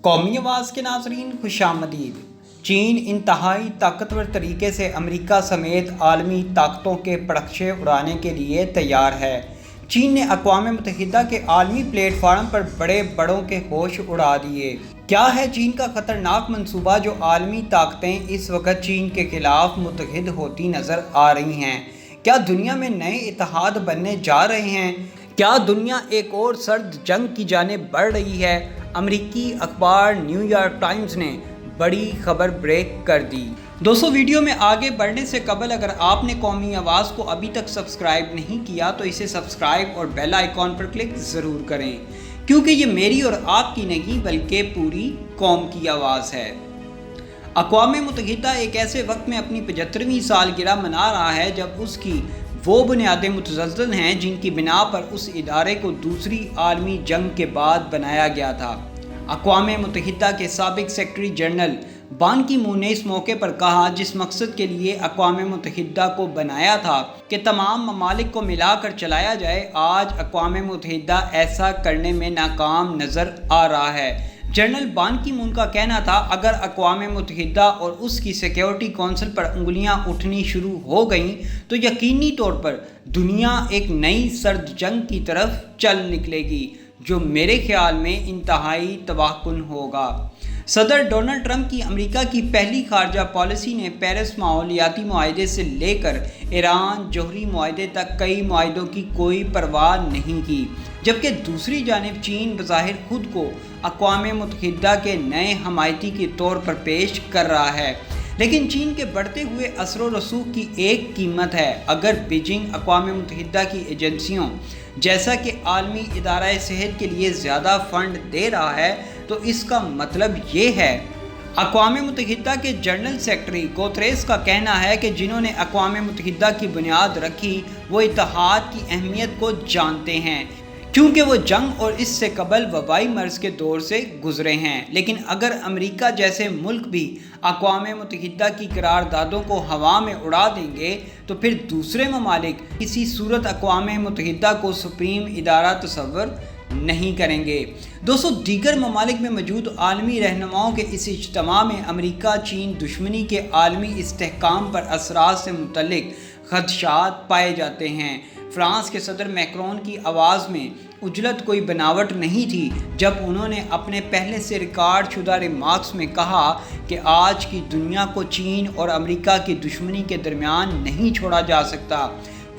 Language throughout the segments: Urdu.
قومی آواز کے ناظرین خوش آمدید۔ چین انتہائی طاقتور طریقے سے امریکہ سمیت عالمی طاقتوں کے پرخچے اڑانے کے لیے تیار ہے۔ چین نے اقوام متحدہ کے عالمی پلیٹ فارم پر بڑے بڑوں کے ہوش اڑا دیے۔ کیا ہے چین کا خطرناک منصوبہ جو عالمی طاقتیں اس وقت چین کے خلاف متحد ہوتی نظر آ رہی ہیں؟ کیا دنیا میں نئے اتحاد بننے جا رہے ہیں؟ کیا دنیا ایک اور سرد جنگ کی جانب بڑھ رہی ہے؟ امریکی اخبار نیو یارک ٹائمز نے بڑی خبر بریک کر دی۔ دوستو، ویڈیو میں آگے بڑھنے سے قبل اگر آپ نے قومی آواز کو ابھی تک سبسکرائب نہیں کیا تو اسے سبسکرائب اور بیل آئیکن پر کلک ضرور کریں، کیونکہ یہ میری اور آپ کی نہیں بلکہ پوری قوم کی آواز ہے۔ اقوام متحدہ ایک ایسے وقت میں اپنی 75ویں سالگرہ منا رہا ہے جب اس کی وہ بنیادیں متزلزل ہیں جن کی بنا پر اس ادارے کو دوسری عالمی جنگ کے بعد بنایا گیا تھا۔ اقوام متحدہ کے سابق سیکرٹری جنرل بان کی مون نے اس موقع پر کہا، جس مقصد کے لیے اقوام متحدہ کو بنایا تھا کہ تمام ممالک کو ملا کر چلایا جائے، آج اقوام متحدہ ایسا کرنے میں ناکام نظر آ رہا ہے۔ جنرل بان کی مون کا کہنا تھا، اگر اقوام متحدہ اور اس کی سیکیورٹی کونسل پر انگلیاں اٹھنی شروع ہو گئیں تو یقینی طور پر دنیا ایک نئی سرد جنگ کی طرف چل نکلے گی، جو میرے خیال میں انتہائی تباہ کن ہوگا۔ صدر ڈونلڈ ٹرمپ کی امریکہ کی پہلی خارجہ پالیسی نے پیرس ماحولیاتی معاہدے سے لے کر ایران جوہری معاہدے تک کئی معاہدوں کی کوئی پرواہ نہیں کی، جبکہ دوسری جانب چین بظاہر خود کو اقوام متحدہ کے نئے حمایتی کے طور پر پیش کر رہا ہے۔ لیکن چین کے بڑھتے ہوئے اثر و رسوخ کی ایک قیمت ہے۔ اگر بیجنگ اقوام متحدہ کی ایجنسیوں جیسا کہ عالمی ادارہ صحت کے لیے زیادہ فنڈ دے رہا ہے تو اس کا مطلب یہ ہے۔ اقوام متحدہ کے جنرل سیکرٹری گوتریس کا کہنا ہے کہ جنہوں نے اقوام متحدہ کی بنیاد رکھی وہ اتحاد کی اہمیت کو جانتے ہیں، کیونکہ وہ جنگ اور اس سے قبل وبائی مرض کے دور سے گزرے ہیں۔ لیکن اگر امریکہ جیسے ملک بھی اقوام متحدہ کی قراردادوں کو ہوا میں اڑا دیں گے تو پھر دوسرے ممالک کسی صورت اقوام متحدہ کو سپریم ادارہ تصور نہیں کریں گے۔ دوستو، دیگر ممالک میں موجود عالمی رہنماؤں کے اس اجتماع میں امریکہ چین دشمنی کے عالمی استحکام پر اثرات سے متعلق خدشات پائے جاتے ہیں۔ فرانس کے صدر میکرون کی آواز میں عجلت کوئی بناوٹ نہیں تھی جب انہوں نے اپنے پہلے سے ریکارڈ شدہ ریمارکس میں کہا کہ آج کی دنیا کو چین اور امریکہ کی دشمنی کے درمیان نہیں چھوڑا جا سکتا،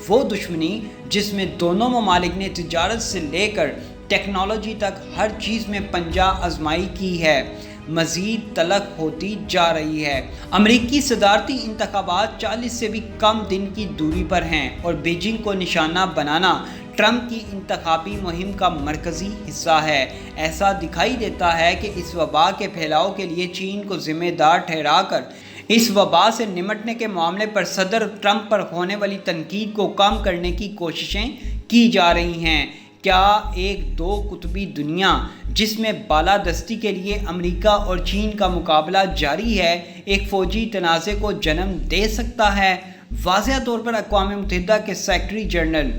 وہ دشمنی جس میں دونوں ممالک نے تجارت سے لے کر ٹیکنالوجی تک ہر چیز میں پنجہ آزمائی کی ہے، مزید تلخ ہوتی جا رہی ہے۔ امریکی صدارتی انتخابات 40 سے بھی کم دن کی دوری پر ہیں اور بیجنگ کو نشانہ بنانا ٹرمپ کی انتخابی مہم کا مرکزی حصہ ہے۔ ایسا دکھائی دیتا ہے کہ اس وبا کے پھیلاؤ کے لیے چین کو ذمہ دار ٹھہرا کر اس وبا سے نمٹنے کے معاملے پر صدر ٹرمپ پر ہونے والی تنقید کو کم کرنے کی کوششیں کی جا رہی ہیں۔ کیا ایک دو قطبی دنیا جس میں بالادستی کے لیے امریکہ اور چین کا مقابلہ جاری ہے ایک فوجی تنازع کو جنم دے سکتا ہے؟ واضح طور پر اقوام متحدہ کے سیکرٹری جنرل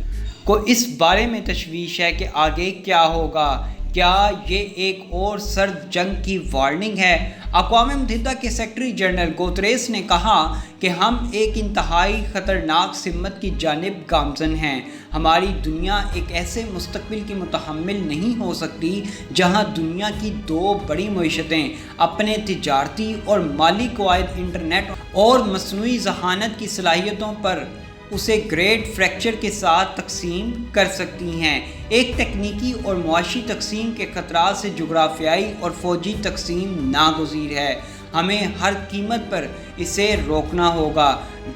کو اس بارے میں تشویش ہے کہ آگے کیا ہوگا۔ کیا یہ ایک اور سرد جنگ کی وارننگ ہے؟ اقوام متحدہ کے سیکرٹری جنرل گوتریس نے کہا کہ ہم ایک انتہائی خطرناک سمت کی جانب گامزن ہیں۔ ہماری دنیا ایک ایسے مستقبل کی متحمل نہیں ہو سکتی جہاں دنیا کی دو بڑی معیشتیں اپنے تجارتی اور مالی قواعد، انٹرنیٹ اور مصنوعی ذہانت کی صلاحیتوں پر اسے گریٹ فریکچر کے ساتھ تقسیم کر سکتی ہیں۔ ایک تکنیکی اور معاشی تقسیم کے خطرات سے جغرافیائی اور فوجی تقسیم ناگزیر ہے۔ ہمیں ہر قیمت پر اسے روکنا ہوگا۔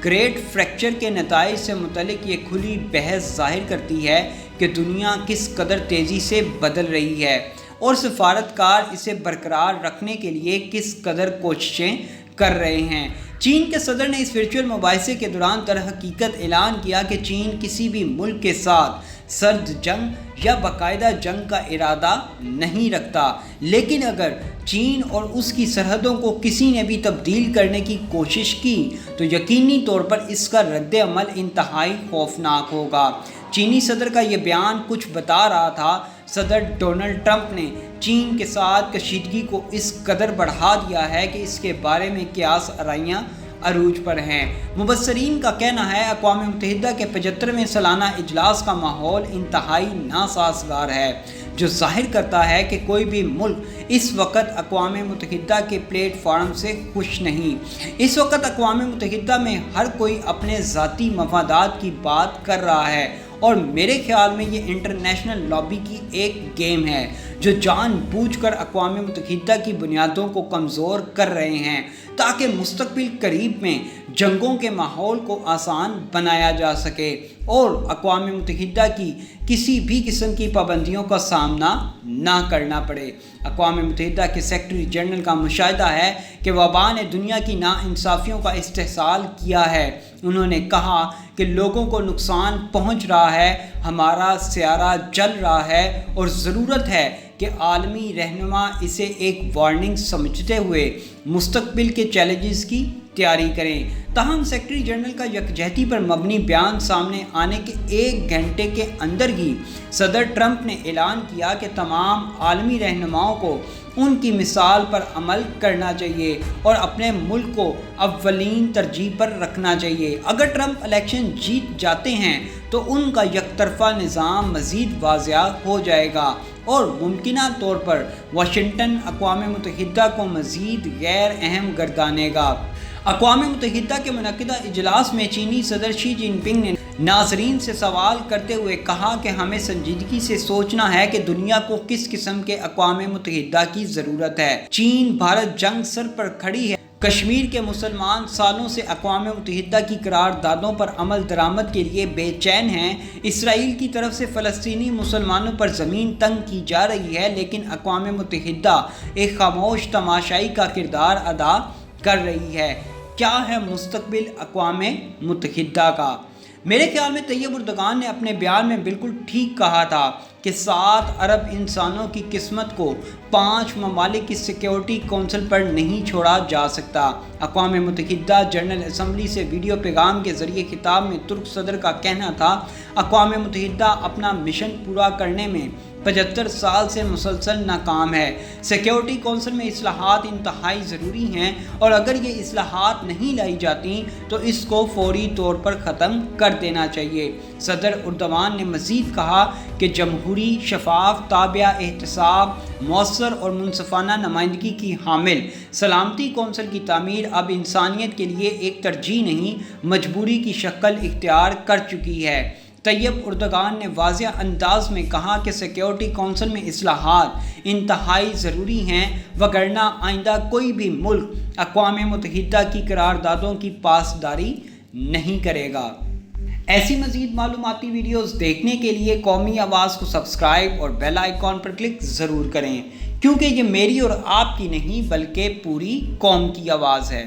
گریٹ فریکچر کے نتائج سے متعلق یہ کھلی بحث ظاہر کرتی ہے کہ دنیا کس قدر تیزی سے بدل رہی ہے اور سفارتکار اسے برقرار رکھنے کے لیے کس قدر کوششیں کر رہے ہیں۔ چین کے صدر نے اس ورچوئل مباحثے کے دوران در حقیقت اعلان کیا کہ چین کسی بھی ملک کے ساتھ سرد جنگ یا باقاعدہ جنگ کا ارادہ نہیں رکھتا، لیکن اگر چین اور اس کی سرحدوں کو کسی نے بھی تبدیل کرنے کی کوشش کی تو یقینی طور پر اس کا رد عمل انتہائی خوفناک ہوگا۔ چینی صدر کا یہ بیان کچھ بتا رہا تھا۔ صدر ڈونلڈ ٹرمپ نے چین کے ساتھ کشیدگی کو اس قدر بڑھا دیا ہے کہ اس کے بارے میں قیاس آرائیاں عروج پر ہیں۔ مبصرین کا کہنا ہے اقوام متحدہ کے 75ویں سالانہ اجلاس کا ماحول انتہائی ناسازگار ہے، جو ظاہر کرتا ہے کہ کوئی بھی ملک اس وقت اقوام متحدہ کے پلیٹ فارم سے خوش نہیں۔ اس وقت اقوام متحدہ میں ہر کوئی اپنے ذاتی مفادات کی بات کر رہا ہے، اور میرے خیال میں یہ انٹرنیشنل لابی کی ایک گیم ہے جو جان بوجھ کر اقوام متحدہ کی بنیادوں کو کمزور کر رہے ہیں تاکہ مستقبل قریب میں جنگوں کے ماحول کو آسان بنایا جا سکے اور اقوام متحدہ کی کسی بھی قسم کی پابندیوں کا سامنا نہ کرنا پڑے۔ اقوام متحدہ کے سیکرٹری جنرل کا مشاہدہ ہے کہ وبا نے دنیا کی ناانصافیوں کا استحصال کیا ہے۔ انہوں نے کہا کہ لوگوں کو نقصان پہنچ رہا ہے، ہمارا سیارہ جل رہا ہے اور ضرورت ہے کہ عالمی رہنما اسے ایک وارننگ سمجھتے ہوئے مستقبل کے چیلنجز کی تیاری کریں۔ تاہم سیکرٹری جنرل کا یکجہتی پر مبنی بیان سامنے آنے کے 1 گھنٹے کے اندر ہی صدر ٹرمپ نے اعلان کیا کہ تمام عالمی رہنماؤں کو ان کی مثال پر عمل کرنا چاہیے اور اپنے ملک کو اولین ترجیح پر رکھنا چاہیے۔ اگر ٹرمپ الیکشن جیت جاتے ہیں تو ان کا یک طرفہ نظام مزید واضح ہو جائے گا اور ممکنہ طور پر واشنگٹن اقوام متحدہ کو مزید غیر اہم گردانے گا۔ اقوام متحدہ کے منعقدہ اجلاس میں چینی صدر شی جن پنگ نے ناظرین سے سوال کرتے ہوئے کہا کہ ہمیں سنجیدگی سے سوچنا ہے کہ دنیا کو کس قسم کے اقوام متحدہ کی ضرورت ہے۔ چین بھارت جنگ سر پر کھڑی ہے۔ کشمیر کے مسلمان سالوں سے اقوام متحدہ کی قراردادوں پر عمل درآمد کے لیے بے چین ہیں۔ اسرائیل کی طرف سے فلسطینی مسلمانوں پر زمین تنگ کی جا رہی ہے، لیکن اقوام متحدہ ایک خاموش تماشائی کا کردار ادا کر رہی ہے۔ کیا ہے مستقبل اقوام متحدہ کا؟ میرے خیال میں طیب اردگان نے اپنے بیان میں بالکل ٹھیک کہا تھا کہ 7 ارب انسانوں کی قسمت کو 5 ممالک کی سیکیورٹی کونسل پر نہیں چھوڑا جا سکتا۔ اقوام متحدہ جنرل اسمبلی سے ویڈیو پیغام کے ذریعے خطاب میں ترک صدر کا کہنا تھا، اقوام متحدہ اپنا مشن پورا کرنے میں 75 سال سے مسلسل ناکام ہے۔ سیکیورٹی کونسل میں اصلاحات انتہائی ضروری ہیں اور اگر یہ اصلاحات نہیں لائی جاتی تو اس کو فوری طور پر ختم کر دینا چاہیے۔ صدر اردوان نے مزید کہا کہ جمہوری، شفاف، تابع احتساب، مؤثر اور منصفانہ نمائندگی کی حامل سلامتی کونسل کی تعمیر اب انسانیت کے لیے ایک ترجیح نہیں، مجبوری کی شکل اختیار کر چکی ہے۔ طیب اردگان نے واضح انداز میں کہا کہ سیکیورٹی کونسل میں اصلاحات انتہائی ضروری ہیں، وگرنہ آئندہ کوئی بھی ملک اقوام متحدہ کی قراردادوں کی پاسداری نہیں کرے گا۔ ایسی مزید معلوماتی ویڈیوز دیکھنے کے لیے قومی آواز کو سبسکرائب اور بیل آئیکن پر کلک ضرور کریں، کیونکہ یہ میری اور آپ کی نہیں بلکہ پوری قوم کی آواز ہے۔